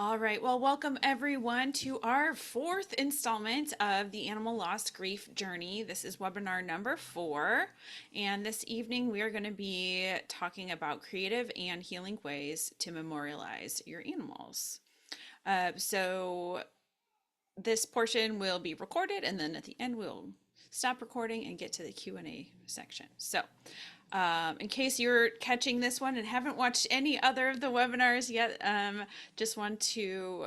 All right, well, welcome everyone to our fourth installment of the Animal Loss Grief Journey. This is webinar number 4, and this evening we are going to be talking about creative and healing ways to memorialize your animals. So this portion will be recorded, and then at the end we'll stop recording and get to the Q&A section. So in case you're catching this one and haven't watched any other of the webinars yet, just want to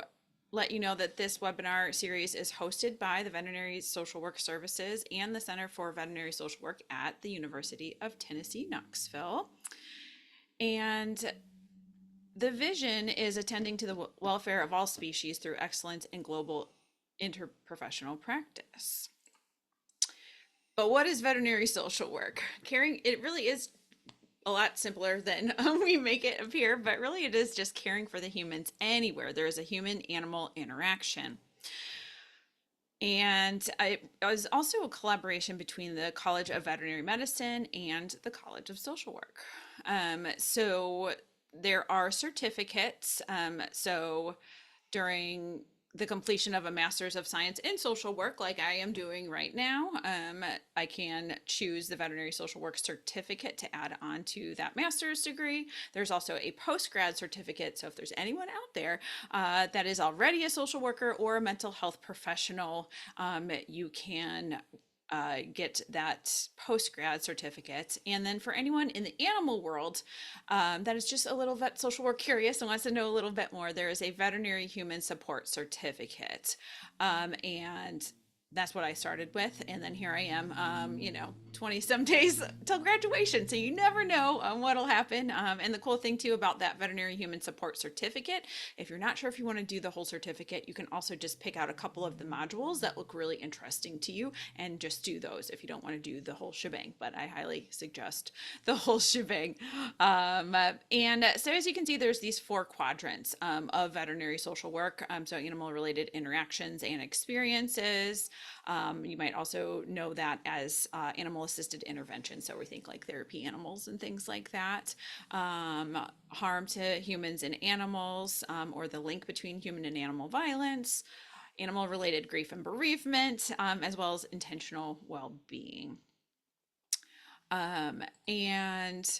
let you know that this webinar series is hosted by the Veterinary Social Work Services and the Center for Veterinary Social Work at the University of Tennessee, Knoxville. And the vision is attending to the welfare of all species through excellence in global interprofessional practice. But what is veterinary social work? Caring, it really is a lot simpler than we make it appear, but really it is just caring for the humans anywhere there is a human-animal interaction. And it was also a collaboration between the College of Veterinary Medicine and the College of Social Work. So there are certificates. So during the completion of a Master's of Science in Social Work, like I am doing right now, I can choose the Veterinary Social Work certificate to add on to that master's degree. There's also a post-grad certificate. So if there's anyone out there that is already a social worker or a mental health professional, you can get that post-grad certificate. And then for anyone in the animal world that is just a little vet social work curious and wants to know a little bit more, there is a veterinary human support certificate. And that's what I started with. And then here I am, 20 some days till graduation. So you never know what'll happen. And the cool thing too about that veterinary human support certificate, if you're not sure if you want to do the whole certificate, you can also just pick out a couple of the modules that look really interesting to you and just do those if you don't want to do the whole shebang. But I highly suggest the whole shebang. And so as you can see, there's these 4 quadrants of veterinary social work. So animal related interactions and experiences. You might also know that as animal assisted intervention. So we think like therapy animals and things like that. Harm to humans and animals, or the link between human and animal violence, animal related grief and bereavement, as well as intentional well-being. And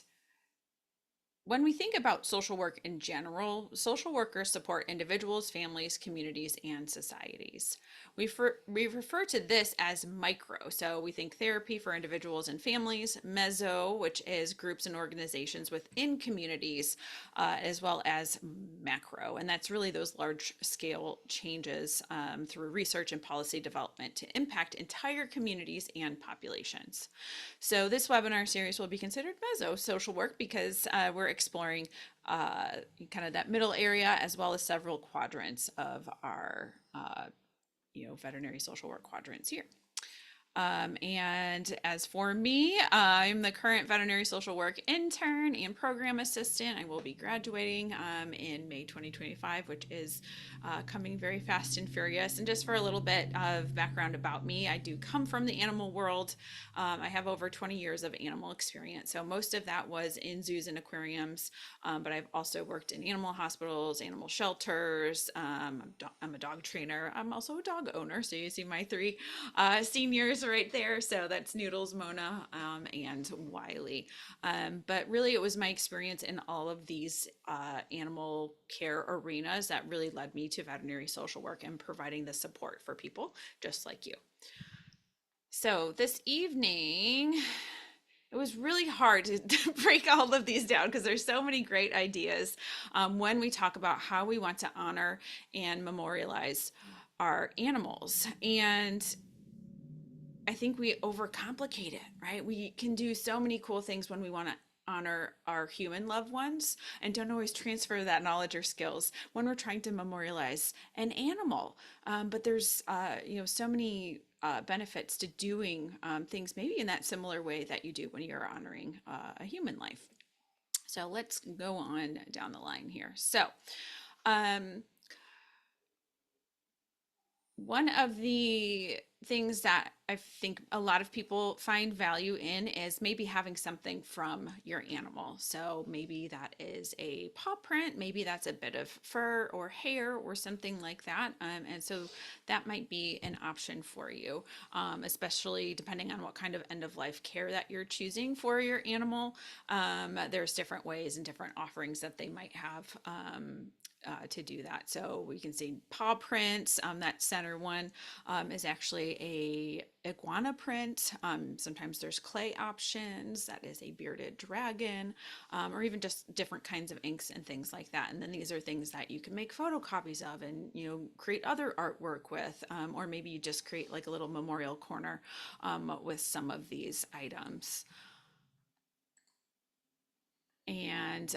when we think about social work in general, social workers support individuals, families, communities, and societies. We refer to this as micro. So we think therapy for individuals and families, meso, which is groups and organizations within communities, as well as macro. And that's really those large scale changes through research and policy development to impact entire communities and populations. So this webinar series will be considered meso social work because we're exploring kind of that middle area as well as several quadrants of our veterinary social work quadrants here. And as for me, I'm the current veterinary social work intern and program assistant. I will be graduating in May 2025, which is coming very fast and furious. And just for a little bit of background about me, I do come from the animal world. I have over 20 years of animal experience. So most of that was in zoos and aquariums, but I've also worked in animal hospitals, animal shelters. I'm a dog trainer. I'm also a dog owner. So you see my 3 seniors right there. So that's Noodles, Mona, and Wiley. But really it was my experience in all of these animal care arenas that really led me to veterinary social work and providing the support for people just like you. So this evening, it was really hard to break all of these down because there's so many great ideas when we talk about how we want to honor and memorialize our animals. And I think we overcomplicate it, right? We can do so many cool things when we want to honor our human loved ones and don't always transfer that knowledge or skills when we're trying to memorialize an animal. But there's, so many benefits to doing things maybe in that similar way that you do when you're honoring a human life. So let's go on down the line here. So one of the things that I think a lot of people find value in is maybe having something from your animal. So maybe that is a paw print, maybe that's a bit of fur or hair or something like that. And so that might be an option for you, especially depending on what kind of end of life care that you're choosing for your animal. There's different ways and different offerings that they might have. To do that. So we can see paw prints. That center one is actually a iguana print. Sometimes there's clay options. That is a bearded dragon, or even just different kinds of inks and things like that. And then these are things that you can make photocopies of and create other artwork with, or maybe you just create like a little memorial corner with some of these items. And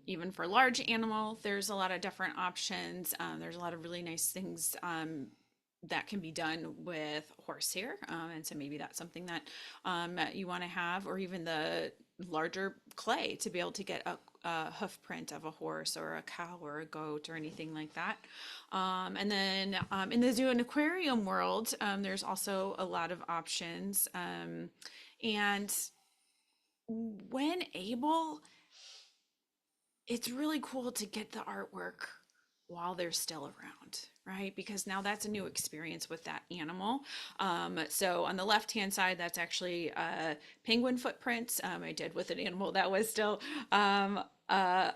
even for large animal, there's a lot of different options. There's a lot of really nice things that can be done with horsehair. And so maybe that's something that you want to have, or even the larger clay to be able to get a hoof print of a horse or a cow or a goat or anything like that. And then in the zoo and aquarium world, there's also a lot of options. And when able, it's really cool to get the artwork while they're still around, right? Because now that's a new experience with that animal. So on the left-hand side, that's actually penguin footprints I did with an animal that was still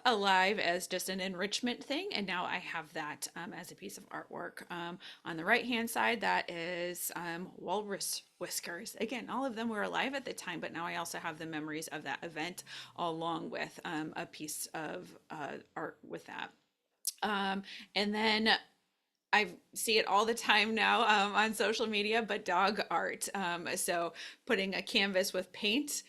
alive as just an enrichment thing. And now I have that as a piece of artwork. On the right-hand side, that is walrus whiskers. Again, all of them were alive at the time, but now I also have the memories of that event along with a piece of art with that. And then I see it all the time now on social media, but dog art. So putting a canvas with paint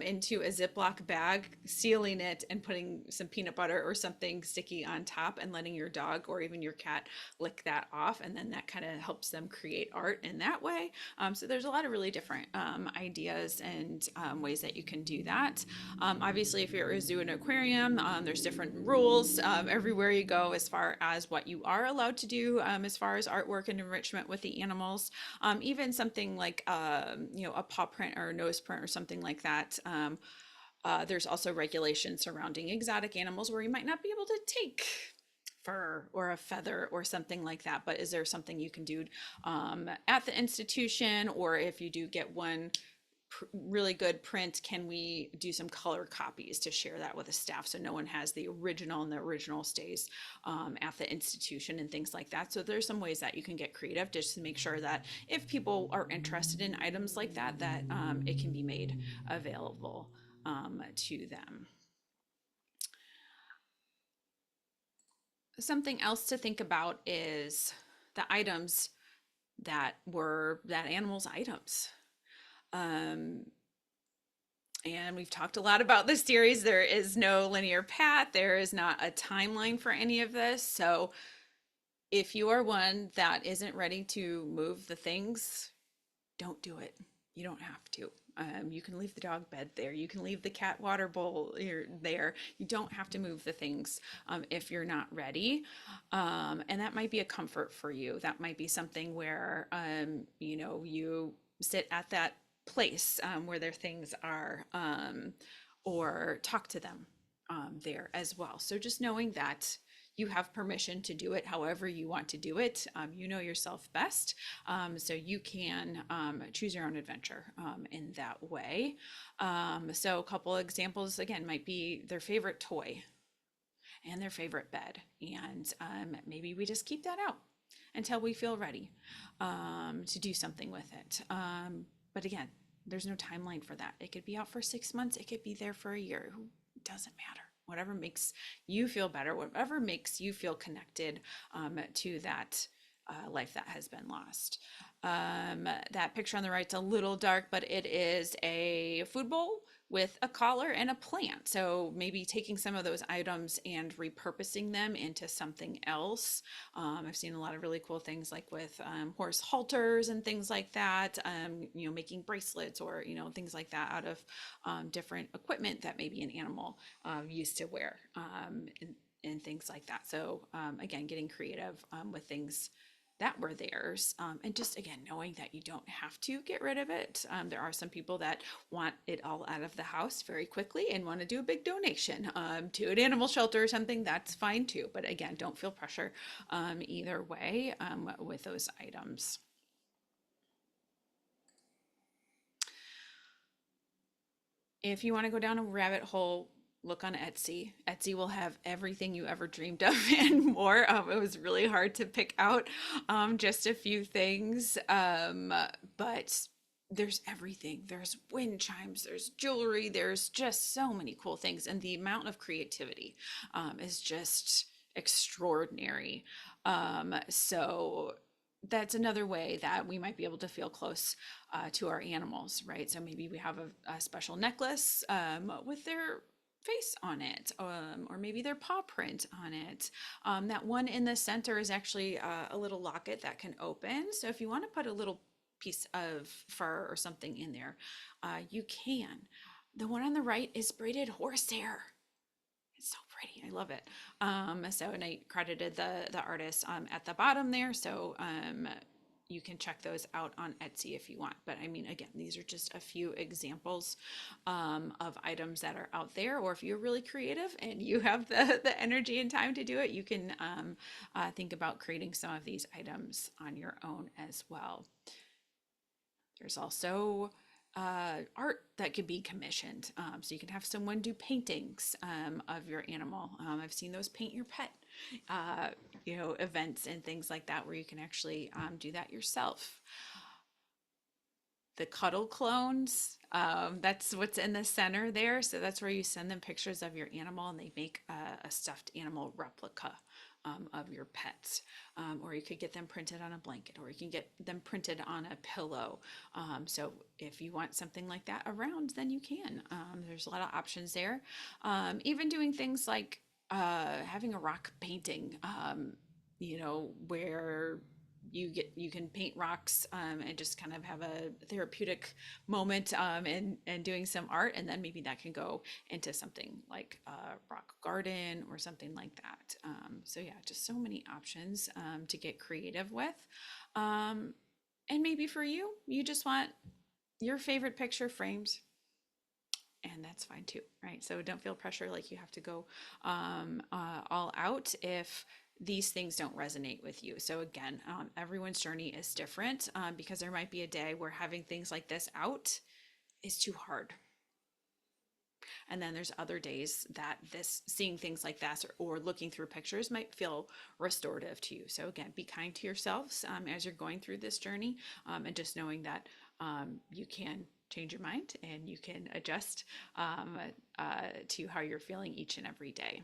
into a Ziploc bag, sealing it, and putting some peanut butter or something sticky on top, and letting your dog or even your cat lick that off, and then that kind of helps them create art in that way. So there's a lot of really different ideas and ways that you can do that. Obviously, if you're a zoo and aquarium, there's different rules everywhere you go as far as what you are allowed to do as far as artwork and enrichment with the animals. Even something like a paw print or a nose print or something like that. There's also regulations surrounding exotic animals where you might not be able to take fur or a feather or something like that. But is there something you can do at the institution, or if you do get one really good print, can we do some color copies to share that with the staff so no one has the original and the original stays at the institution and things like that. So there's some ways that you can get creative just to make sure that if people are interested in items like that, that it can be made available to them. Something else to think about is the items that were that animal's items. Um, And we've talked a lot about this series. There is no linear path. There is not a timeline for any of this. So if you are one that isn't ready to move the things, don't do it. You don't have to. You can leave the dog bed there. You can leave the cat water bowl there. You don't have to move the things if you're not ready. And that might be a comfort for you. That might be something where, you sit at that place where their things are, or talk to them there as well. So just knowing that you have permission to do it however you want to do it. You know yourself best. So you can choose your own adventure in that way. So a couple examples again might be their favorite toy and their favorite bed. And maybe we just keep that out until we feel ready to do something with it. But again, there's no timeline for that. It could be out for 6 months. It could be there for a year. It doesn't matter. Whatever makes you feel better, whatever makes you feel connected to that life that has been lost. That picture on the right's a little dark, but it is a food bowl with a collar and a plant. So maybe taking some of those items and repurposing them into something else. I've seen a lot of really cool things like with horse halters and things like that, making bracelets or, things like that out of different equipment that maybe an animal used to wear and things like that. So again, getting creative with things that were theirs. And just again, knowing that you don't have to get rid of it. There are some people that want it all out of the house very quickly and want to do a big donation to an animal shelter or something. That's fine too. But again, don't feel pressure either way with those items. If you want to go down a rabbit hole, look on Etsy. Etsy will have everything you ever dreamed of and more. It was really hard to pick out just a few things, but there's everything. There's wind chimes, there's jewelry, there's just so many cool things. And the amount of creativity is just extraordinary. So that's another way that we might be able to feel close to our animals, right? So maybe we have a special necklace with their face on it, or maybe their paw print on it. That one in the center is actually a little locket that can open. So if you want to put a little piece of fur or something in there, you can. The one on the right is braided horsehair. It's so pretty. I love it. And I credited the artist at the bottom there. So you can check those out on Etsy if you want. But I mean, again, these are just a few examples of items that are out there. Or if you're really creative and you have the energy and time to do it, you can think about creating some of these items on your own as well. There's also art that could be commissioned. So you can have someone do paintings of your animal. I've seen those paint your pet, events and things like that where you can actually do that yourself. The cuddle clones, that's what's in the center there. So that's where you send them pictures of your animal and they make a stuffed animal replica of your pets. Or you could get them printed on a blanket, or you can get them printed on a pillow. So if you want something like that around, then you can. There's a lot of options there. Even doing things like having a rock painting, where you can paint rocks and just kind of have a therapeutic moment and doing some art, and then maybe that can go into something like a rock garden or something like that. So yeah, just so many options to get creative with. And maybe for you, you just want your favorite picture framed, and that's fine too, right? So don't feel pressure like you have to go all out if these things don't resonate with you. So again, everyone's journey is different because there might be a day where having things like this out is too hard. And then there's other days that this seeing things like that or looking through pictures might feel restorative to you. So again, be kind to yourselves as you're going through this journey, and just knowing that you can change your mind and you can adjust to how you're feeling each and every day.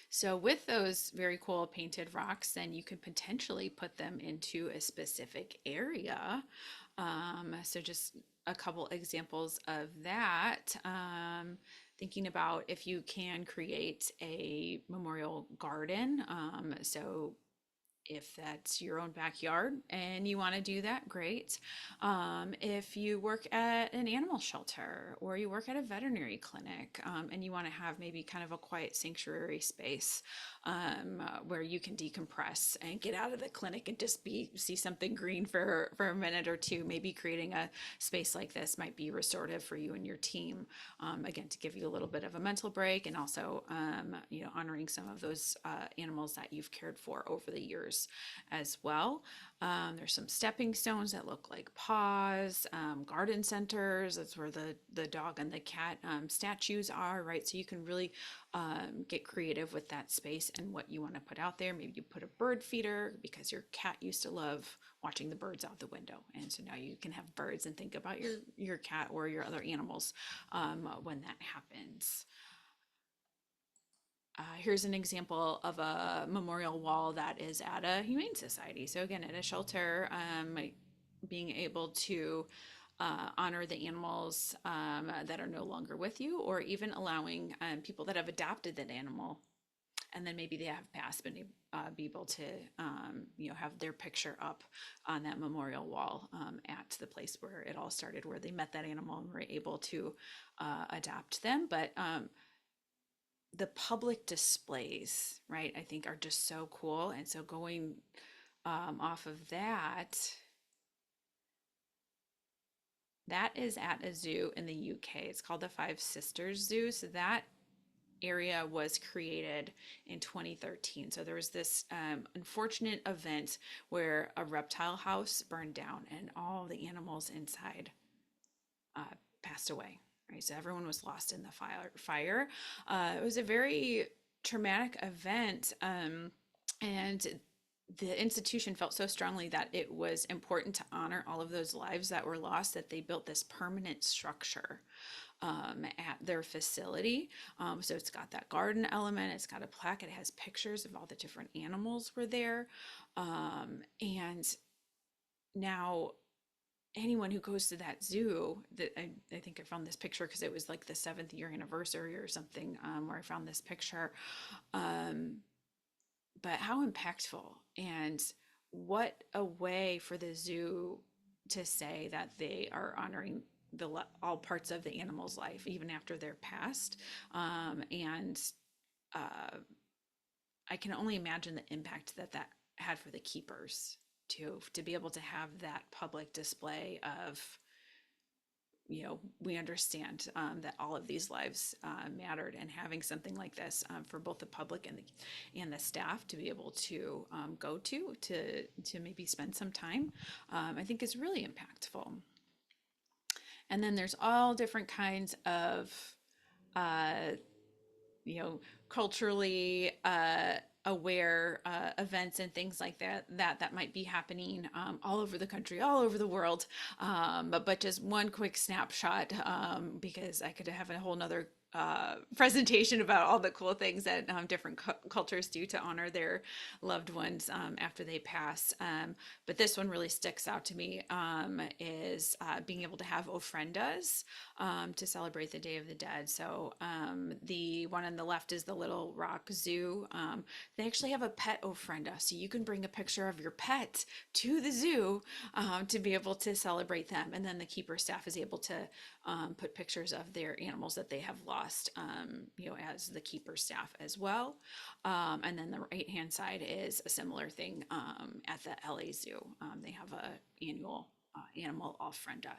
So with those very cool painted rocks, then you could potentially put them into a specific area. So just a couple examples of that. Thinking about if you can create a memorial garden. So if that's your own backyard and you want to do that, great. If you work at an animal shelter or you work at a veterinary clinic and you want to have maybe kind of a quiet sanctuary space where you can decompress and get out of the clinic and just see something green for a minute or two, maybe creating a space like this might be restorative for you and your team. Again, to give you a little bit of a mental break and also, honoring some of those animals that you've cared for over the years as well. There's some stepping stones that look like paws, garden centers. That's where the dog and the cat statues are, right? So you can really get creative with that space and what you want to put out there. Maybe you put a bird feeder because your cat used to love watching the birds out the window. And so now you can have birds and think about your cat or your other animals when that happens. Here's an example of a memorial wall that is at a humane society. So again, at a shelter, being able to honor the animals that are no longer with you, or even allowing people that have adopted that animal and then maybe they have passed, but be able to have their picture up on that memorial wall at the place where it all started, where they met that animal and were able to adopt them. But the public displays, right, I think are just so cool. And so going Off of that, that is at a zoo in the UK. It's called the Five Sisters Zoo. So that area was created in 2013. So there was this unfortunate event where a reptile house burned down and all the animals inside passed away. Right, so everyone was lost in the fire. It was a very traumatic event, and the institution felt so strongly that it was important to honor all of those lives that were lost that they built this permanent structure at their facility. So it's got that garden element, it's got a plaque, it has pictures of all the different animals were there. And now anyone who goes to that zoo, that I think I found this picture because it was like the 7th year anniversary or something, where I found this picture. Um, but how impactful, and what a way for the zoo to say that they are honoring all parts of the animal's life even after they're passed. And uh, I can only imagine the impact that that had for the keepers too, to be able to have that public display of, we understand that all of these lives mattered, and having something like this for both the public and the staff to be able to go to maybe spend some time, I think is really impactful. And then there's all different kinds of uh, culturally aware events and things like that might be happening all over the country, all over the world. But just one quick snapshot, because I could have a whole nother presentation about all the cool things that different cultures do to honor their loved ones after they pass. But this one really sticks out to me, is being able to have ofrendas to celebrate the Day of the Dead. So the one on the left is the Little Rock Zoo. They actually have a pet ofrenda, so you can bring a picture of your pet to the zoo to be able to celebrate them. And then the keeper staff is able to put pictures of their animals that they have lost, as the keeper staff as well. And then the right hand side is a similar thing at the LA Zoo. They have a annual animal ofrenda.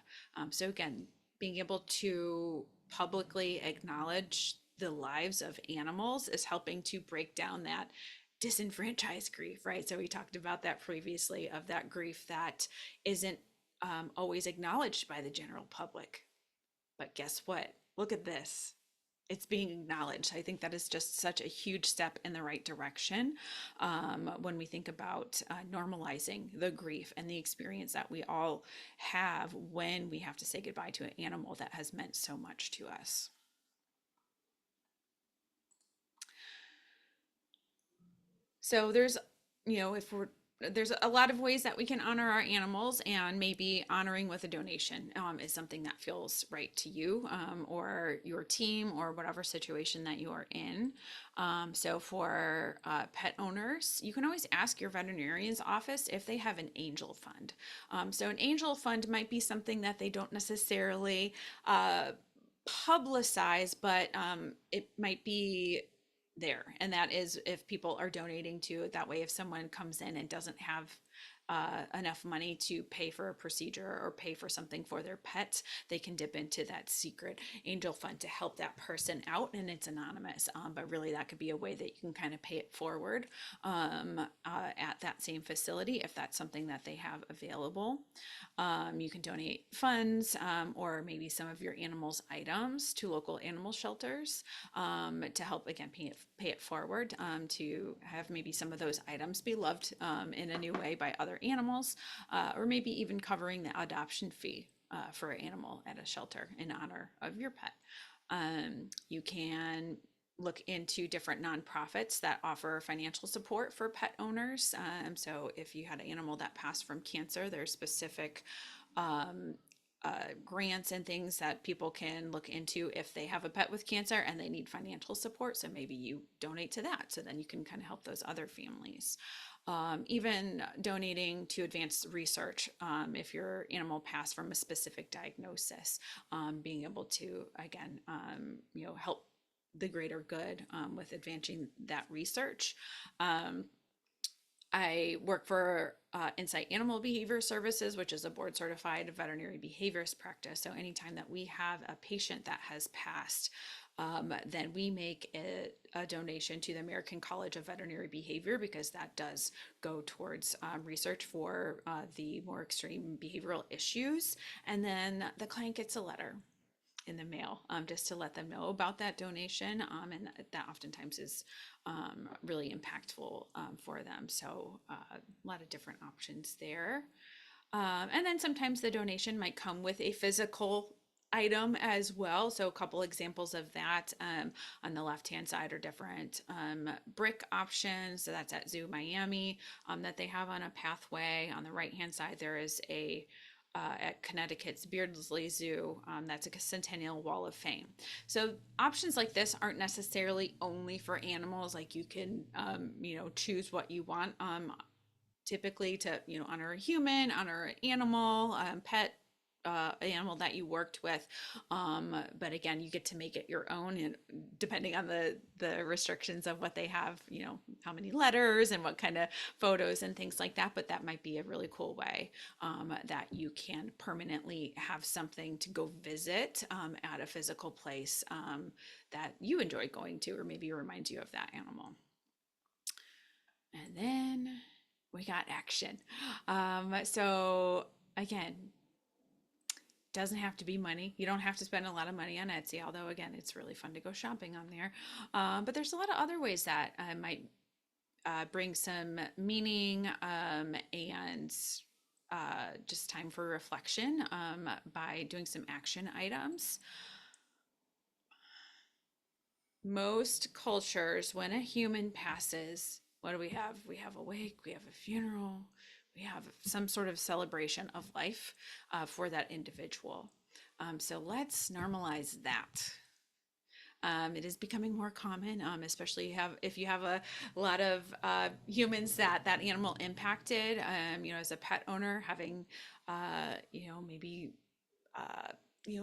So again, being able to publicly acknowledge the lives of animals is helping to break down that disenfranchised grief, right? So we talked about that previously, of that grief that isn't always acknowledged by the general public. But guess what? Look at this. It's being acknowledged. I think that is just such a huge step in the right direction when we think about normalizing the grief and the experience that we all have when we have to say goodbye to an animal that has meant so much to us. So if we're there's a lot of ways that we can honor our animals, and maybe honoring with a donation is something that feels right to you, or your team, or whatever situation that you are in. So for pet owners, you can always ask your veterinarian's office if they have an angel fund. So an angel fund might be something that they don't necessarily publicize, but it might be there. And that is if people are donating to it. That way, if someone comes in and doesn't have enough money to pay for a procedure or pay for something for their pets, they can dip into that secret angel fund to help that person out, and it's anonymous. But really, that could be a way that you can kind of pay it forward at that same facility if that's something that they have available. You can donate funds, or maybe some of your animal's items to local animal shelters to help, again, pay it forward, to have maybe some of those items be loved in a new way by other animals, or maybe even covering the adoption fee for an animal at a shelter in honor of your pet. You can look into different nonprofits that offer financial support for pet owners. So if you had an animal that passed from cancer, there's specific grants and things that people can look into if they have a pet with cancer and they need financial support. So maybe you donate to that. So then you can kind of help those other families. Even donating to advanced research, if your animal passed from a specific diagnosis, being able to, again, help the greater good with advancing that research. I work for Insight Animal Behavior Services, which is a board certified veterinary behaviorist practice. So anytime that we have a patient that has passed, then we make a donation to the American College of Veterinary Behavior, because that does go towards research for the more extreme behavioral issues. And then the client gets a letter in the mail, just to let them know about that donation. And that oftentimes is really impactful for them. So a lot of different options there. And then sometimes the donation might come with a physical item as well. So a couple examples of that on the left-hand side are different brick options. So that's at Zoo Miami, that they have on a pathway. On the right-hand side, there is a at Connecticut's Beardsley Zoo, that's a Centennial Wall of Fame. So options like this aren't necessarily only for animals. Like you can, choose what you want. Typically to, honor a human, honor an animal, pet, animal that you worked with. But again, you get to make it your own, and depending on the restrictions of what they have, how many letters and what kind of photos and things like that. But that might be a really cool way that you can permanently have something to go visit at a physical place that you enjoy going to, or maybe reminds you of that animal. And then we got action. So again, doesn't have to be money. You don't have to spend a lot of money on Etsy, although again, it's really fun to go shopping on there. But there's a lot of other ways that might bring some meaning and just time for reflection by doing some action items. Most cultures, when a human passes, what do we have? We have a wake, we have a funeral, we have some sort of celebration of life for that individual. So let's normalize that. It is becoming more common, especially if you have a lot of humans that animal impacted. As a pet owner, having maybe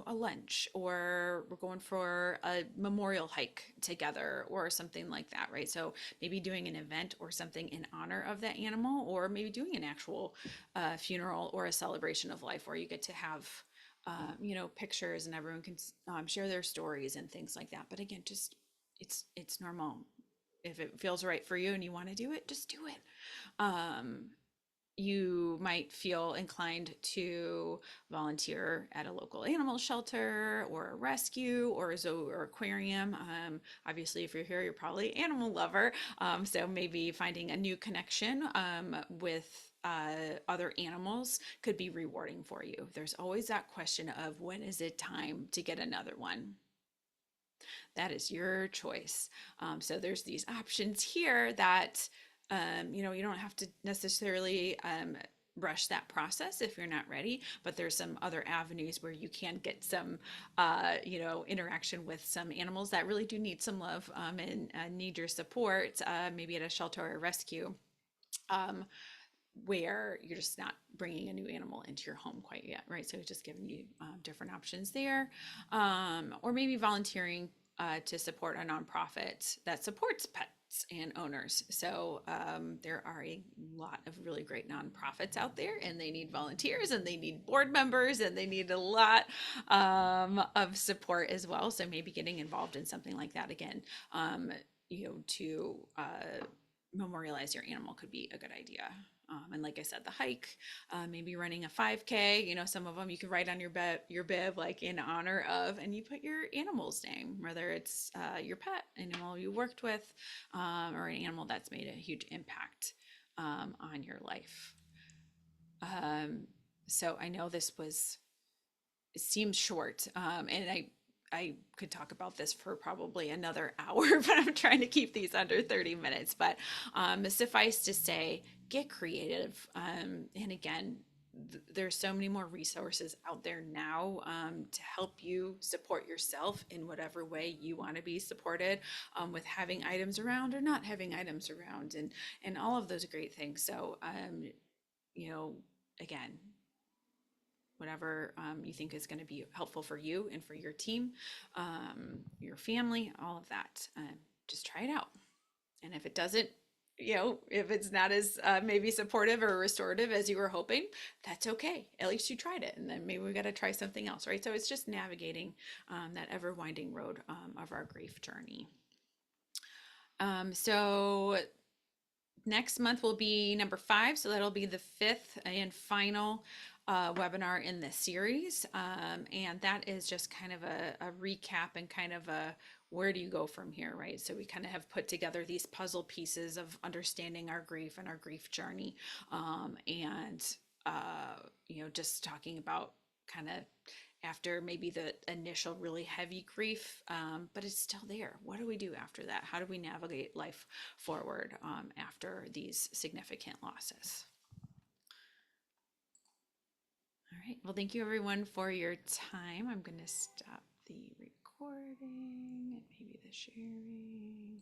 a lunch, or we're going for a memorial hike together or something like that, right? So maybe doing an event or something in honor of that animal, or maybe doing an actual funeral or a celebration of life where you get to have pictures and everyone can share their stories and things like that. But again, just it's normal. If it feels right for you and you want to do it, just do it. You might feel inclined to volunteer at a local animal shelter or a rescue or a zoo or aquarium. Obviously, if you're here, you're probably an animal lover. So maybe finding a new connection with other animals could be rewarding for you. There's always that question of, when is it time to get another one? That is your choice. So there's these options here that you don't have to necessarily rush that process if you're not ready, but there's some other avenues where you can get some, interaction with some animals that really do need some love and need your support, maybe at a shelter or a rescue. Where you're just not bringing a new animal into your home quite yet, right? So it's just giving you different options there. Or maybe volunteering to support a nonprofit that supports pets and owners. So there are a lot of really great nonprofits out there, and they need volunteers and they need board members and they need a lot of support as well. So maybe getting involved in something like that again, to memorialize your animal could be a good idea. And like I said, the hike, maybe running a 5K, some of them you can write on your bib, like in honor of, and you put your animal's name, whether it's your pet animal you worked with, or an animal that's made a huge impact on your life. So I know it seems short, and I could talk about this for probably another hour, but I'm trying to keep these under 30 minutes. But suffice to say, get creative. And again, there's so many more resources out there now to help you support yourself in whatever way you want to be supported, with having items around or not having items around, and all of those great things. So, again, whatever you think is going to be helpful for you and for your team, your family, all of that. Just try it out. And if it doesn't, if it's not as maybe supportive or restorative as you were hoping, that's okay. At least you tried it, and then maybe we got to try something else, right? So it's just navigating that ever winding road of our grief journey. So next month will be number 5, so that'll be the 5th and final webinar in this series, and that is just kind of a recap and kind of a where do you go from here, right? So we kind of have put together these puzzle pieces of understanding our grief and our grief journey, and just talking about kind of after maybe the initial really heavy grief, but it's still there. What do we do after that? How do we navigate life forward after these significant losses? All right. Well, thank you everyone for your time. I'm going to stop the recording and maybe the sharing.